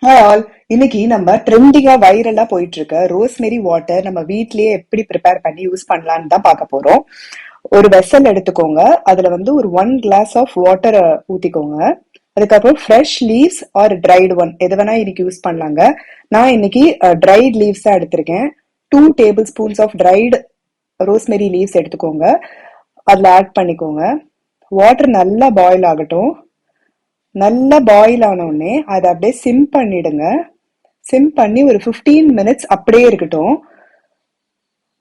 Hi all. இன்னைக்கு நம்ம ட்ரெண்டிங்கா வைரலா போயிட்டு இருக்க ரோஸ்மெரி வாட்டர் நம்ம வீட்லயே எப்படி ப்ரிப்பேர் பண்ணி யூஸ் பண்ணலாம்னு தான் பார்க்க போறோம். ஒரு வெசல் எடுத்துக்கோங்க. அதுல வந்து ஒரு 1 கிளாஸ் ஆஃப் வாட்டரை ஊத்திக்கோங்க. அதுக்கப்புறம் fresh leaves or dried one எது வேணா இன்னைக்கு யூஸ் பண்ணலாங்க. நான் இன்னைக்கு ட்ரைட் லீவ்ஸ் தான் எடுத்திருக்கேன். 2 tablespoons of dried rosemary leaves எடுத்துக்கோங்க. அதுல ஆட் பண்ணிக்கோங்க. வாட்டர் நல்லா பாயில் ஆகட்டும். நல்லா பாயில் ஆன உடனே அதை அப்படியே சிம் பண்ணிடுங்க. சிம் பண்ணி ஒரு 15 மினிட்ஸ் அப்படியே இருக்கட்டும்.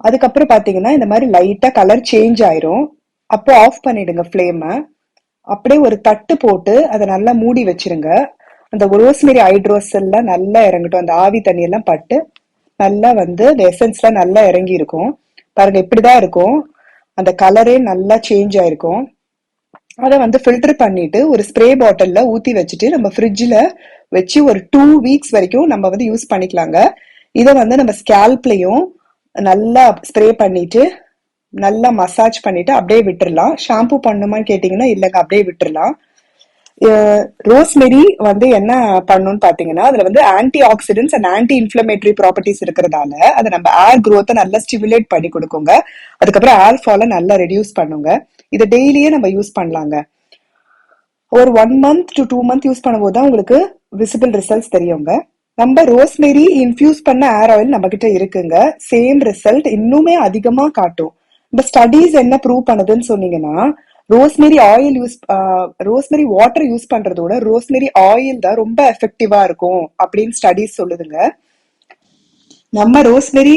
அதுக்கப்புறம் பாத்தீங்கன்னா இந்த மாதிரி லைட்டா கலர் சேஞ்ச் ஆயிரும். அப்போ ஆஃப் பண்ணிடுங்க ஃப்ளேமை. அப்படியே ஒரு தட்டு போட்டு அதை நல்லா மூடி வச்சிருங்க. அந்த ரோஸ்மெரி ஹைட்ரோஸ் எல்லாம் நல்லா இறங்கட்டும். அந்த ஆவி தண்ணி எல்லாம் பட்டு நல்லா வந்து எசன்ஸ்லாம் நல்லா இறங்கி இருக்கும். பாருங்க இப்படிதான் இருக்கும். அந்த கலரே நல்லா சேஞ்ச் ஆயிருக்கும். அதை வந்து ஃபில்டர் பண்ணிட்டு ஒரு ஸ்ப்ரே பாட்டில்ல ஊத்தி வச்சுட்டு நம்ம ஃப்ரிட்ஜ்ல வச்சு ஒரு 2 வீக்ஸ் வரைக்கும் நம்ம வந்து யூஸ் பண்ணிக்கலாங்க. இதை வந்து நம்ம ஸ்கேல்ப்லயும் நல்லா ஸ்ப்ரே பண்ணிட்டு நல்லா மசாஜ் பண்ணிட்டு அப்படியே விட்டுறலாம். ஷாம்பு பண்ணுமான்னு கேட்டீங்கன்னா இல்லைங்க, அப்படியே விட்டுறலாம். ரோஸ்மெரி வந்து என்ன பண்ணுன்னு பாத்தீங்கன்னா அதுல வந்து anti oxidants and anti inflammatory properties இருக்கிறதால அது நம்ம ஏர் growth நல்லா ஸ்டிமுலேட் பண்ணி கொடுக்குங்க. அதுக்கப்புறம் ஏர் ஃபாலை நல்லா ரெடியூஸ் பண்ணுங்க. இதை டெய்லியே நம்ம யூஸ் பண்ணலாங்க. ஒரு 1 மந்த் to 2 மந்த் யூஸ் பண்ணும்போது தான் உங்களுக்கு விசிபிள் ரிசல்ட்ஸ் தெரியுங்க. நம்ம ரோஸ்மெரி இன்ஃபியூஸ் பண்ண ஏர் ஆயில் நம்ம கிட்ட இருக்குங்க. சேம் ரிசல்ட் இன்னுமே அதிகமா காட்டும். இந்த ஸ்டடீஸ் என்ன ப்ரூவ் பண்ணுதுன்னு சொன்னீங்கன்னா ரோஸ்மெரி வாட்டர் யூஸ் பண்றதோட ரோஸ்மெரி ஆயில் தான் ரொம்ப எஃபெக்டிவா இருக்கும் அப்படின்னு ஸ்டடீஸ் சொல்லுதுங்க. நம்ம ரோஸ்மெரி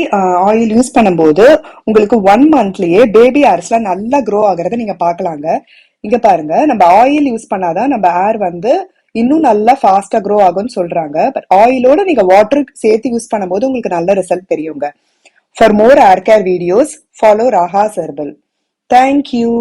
ஆயில் யூஸ் பண்ணும்போது உங்களுக்கு 1 மந்த்லயே பேபி ஹேர்ஸ்லாம் நல்லா க்ரோ ஆகுறத நீங்க பார்க்கலாங்க. இங்க பாருங்க, நம்ம ஆயில் யூஸ் பண்ணாதான் நம்ம ஹேர் வந்து இன்னும் நல்லா ஃபாஸ்டா க்ரோ ஆகும்னு சொல்றாங்க. பட் ஆயிலோட நீங்க வாட்டர் சேர்த்து யூஸ் பண்ணும்போது உங்களுக்கு நல்ல ரிசல்ட் தெரியுங்க. For more hair care videos follow Rahas herbal. Thank you.